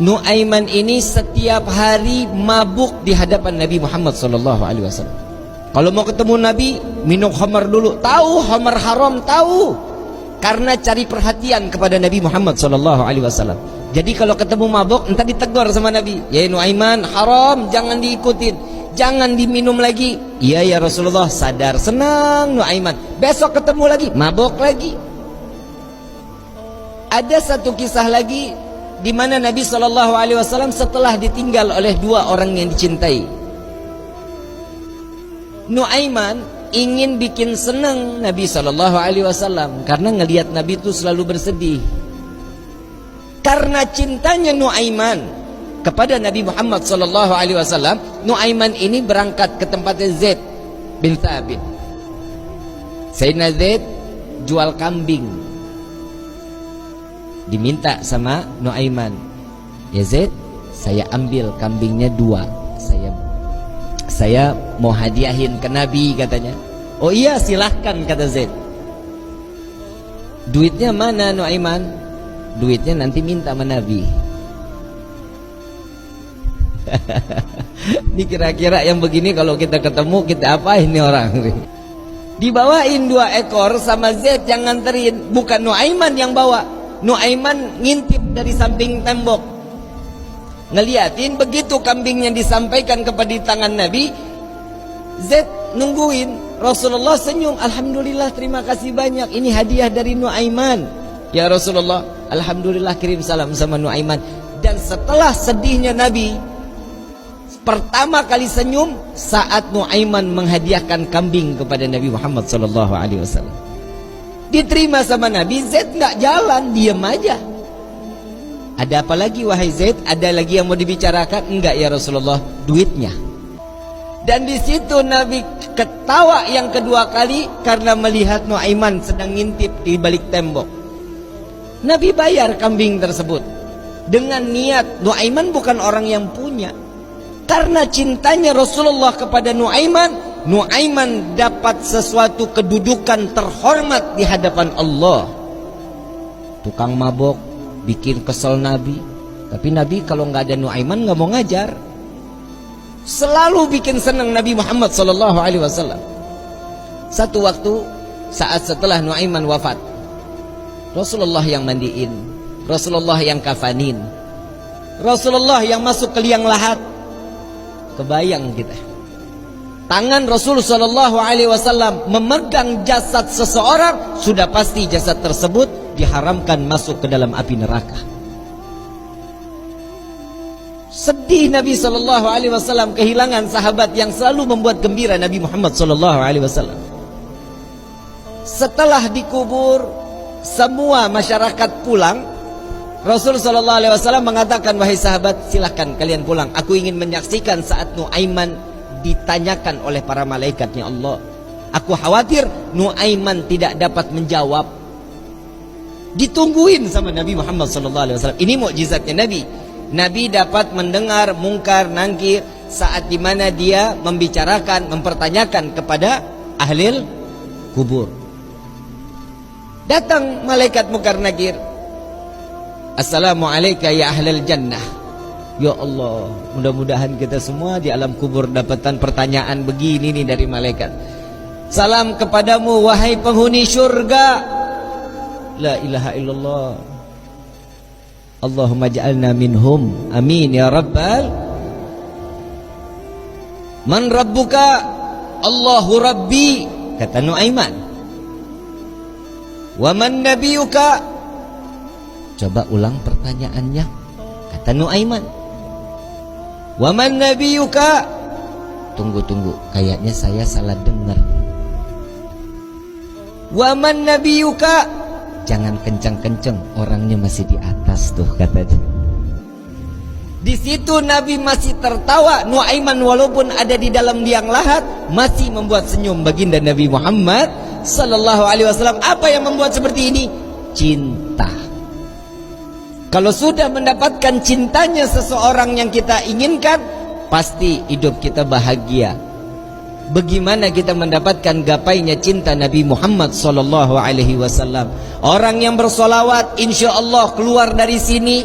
Nuaiman ini setiap hari mabuk di hadapan Nabi Muhammad SAW. Kalau mau ketemu Nabi, minum khamar dulu. Tahu khamar haram, tahu. Karena cari perhatian kepada Nabi Muhammad SAW. Jadi kalau ketemu mabuk, entah ditegur sama Nabi. Ya Nuaiman, haram, jangan diikutin, jangan diminum lagi. Iya ya Rasulullah, sadar, senang Nuaiman. Besok ketemu lagi, mabuk lagi. Ada satu kisah lagi di mana Nabi SAW setelah ditinggal oleh dua orang yang dicintai. Nuaiman ingin bikin senang Nabi SAW karena ngelihat Nabi itu selalu bersedih. Karena cintanya Nuaiman kepada Nabi Muhammad SAW, Nuaiman ini berangkat ke tempatnya Zaid bin Thabit. Sayyidina Zaid jual kambing, diminta sama Nuaiman, ya Zaid, saya ambil kambingnya 2, saya mau hadiahin ke Nabi, katanya. Oh iya silahkan, kata Zaid. Duitnya mana Nuaiman? Duitnya nanti minta sama Nabi. Ini kira-kira yang begini kalau kita ketemu, kita apain nih orang? Dibawain 2 ekor sama Zaid yang nganterin, bukan Nuaiman yang bawa. Nuaiman ngintip dari samping tembok, ngeliatin. Begitu kambingnya disampaikan kepada tangan Nabi, Zaid nungguin. Rasulullah senyum, alhamdulillah, terima kasih banyak, ini hadiah dari Nuaiman. Ya Rasulullah, alhamdulillah, kirim salam sama Nuaiman. Dan setelah sedihnya Nabi, pertama kali senyum saat Nuaiman menghadiahkan kambing kepada Nabi Muhammad SAW. Diterima sama Nabi. Zaid nggak jalan, diam aja. Ada apa lagi wahai Zaid? Ada lagi yang mau dibicarakan? Enggak ya Rasulullah, duitnya. Dan di situ Nabi ketawa yang kedua kali karena melihat Nuaiman sedang ngintip di balik tembok. Nabi bayar kambing tersebut dengan niat Nuaiman bukan orang yang punya. Karena cintanya Rasulullah kepada Nuaiman, Nuaiman dapat sesuatu kedudukan terhormat di hadapan Allah. Tukang mabok bikin kesel Nabi, tapi Nabi kalau nggak ada Nuaiman nggak mau ngajar. Selalu bikin senang Nabi Muhammad SAW. Satu waktu saat setelah Nuaiman wafat, Rasulullah yang mandiin, Rasulullah yang kafanin, Rasulullah yang masuk ke liang lahat. Kebayang kita, tangan Rasul SAW memegang jasad seseorang, sudah pasti jasad tersebut diharamkan masuk ke dalam api neraka. Sedih Nabi SAW kehilangan sahabat yang selalu membuat gembira Nabi Muhammad SAW. Setelah dikubur, semua masyarakat pulang. Rasul SAW mengatakan, wahai sahabat, silahkan kalian pulang. Aku ingin menyaksikan saat Nuaiman ditanyakan oleh para malaikatnya Allah. Aku khawatir Nuaiman tidak dapat menjawab. Ditungguin sama Nabi Muhammad SAW. Ini mukjizatnya Nabi. Nabi dapat mendengar mungkar nangkir saat dimana dia membicarakan, mempertanyakan kepada ahli kubur. Datang malaikat mungkar nakir, assalamualaikum ya ahlal jannah. Ya Allah, mudah-mudahan kita semua di alam kubur dapatan pertanyaan begini nih dari malaikat. Salam kepadamu wahai penghuni syurga. La ilaha illallah. Allahumma ja'alna minhum. Amin ya rabbal. Man rabbuka? Allahu rabbi, kata Nuaiman. Wa man nabiyuka? Coba ulang pertanyaannya, kata Nuaiman. Wa man nabiyuka? Tunggu, kayaknya saya salah dengar. Wa man nabiyuka? Jangan kencang-kencang, orangnya masih di atas tuh, kata dia. Di situ Nabi masih tertawa. Nuaiman walaupun ada di dalam liang lahat masih membuat senyum baginda Nabi Muhammad SAW. Apa yang membuat seperti ini? Cinta. Kalau sudah mendapatkan cintanya seseorang yang kita inginkan, pasti hidup kita bahagia. Bagaimana kita mendapatkan gapainya cinta Nabi Muhammad SAW? Orang yang bersolawat, insya Allah keluar dari sini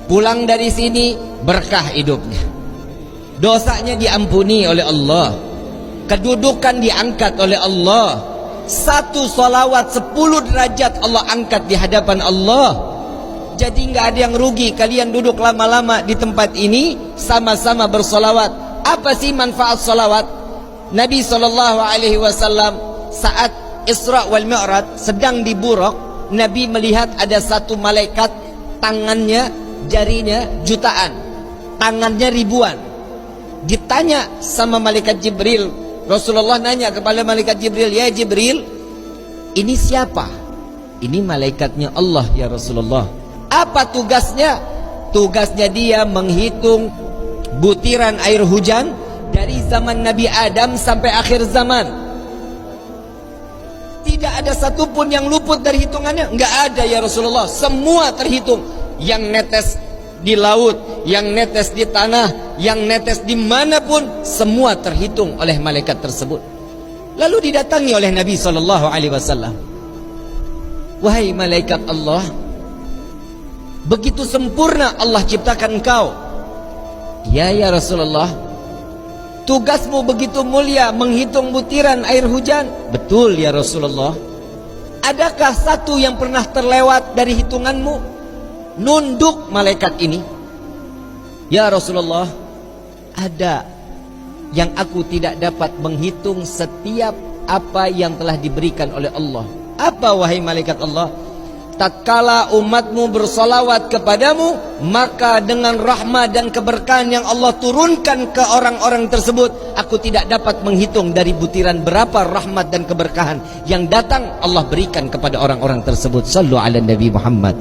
pulang dari sini berkah hidupnya, dosanya diampuni oleh Allah, kedudukan diangkat oleh Allah. Satu salawat 10 derajat Allah angkat di hadapan Allah. Jadi nggak ada yang rugi kalian duduk lama-lama di tempat ini sama-sama bersolawat. Apa sih manfaat solawat? Nabi SAW saat Isra wal Mi'raj sedang di Buraq, Nabi melihat ada satu malaikat, tangannya, jarinya jutaan, tangannya ribuan. Ditanya sama malaikat Jibril, Rasulullah nanya kepada malaikat Jibril, "Ya Jibril, ini siapa?" "Ini malaikatnya Allah ya Rasulullah." "Apa tugasnya?" "Tugasnya dia menghitung butiran air hujan dari zaman Nabi Adam sampai akhir zaman. Tidak ada satupun yang luput dari hitungannya." "Enggak ada ya Rasulullah, semua terhitung. Yang netes di laut, yang netes di tanah, yang netes dimanapun, semua terhitung oleh malaikat tersebut." Lalu didatangi oleh Nabi SAW. "Wahai malaikat Allah, begitu sempurna Allah ciptakan engkau." "Ya ya Rasulullah, tugasmu begitu mulia menghitung butiran air hujan." "Betul ya Rasulullah." "Adakah satu yang pernah terlewat dari hitunganmu?" Nunduk malaikat ini, "Ya Rasulullah, ada yang aku tidak dapat menghitung setiap apa yang telah diberikan oleh Allah." "Apa wahai malaikat Allah?" "Tatkala umatmu bersolawat kepadamu, maka dengan rahmat dan keberkahan yang Allah turunkan ke orang-orang tersebut, aku tidak dapat menghitung dari butiran berapa rahmat dan keberkahan yang datang Allah berikan kepada orang-orang tersebut." Sallu ala Nabi Muhammad.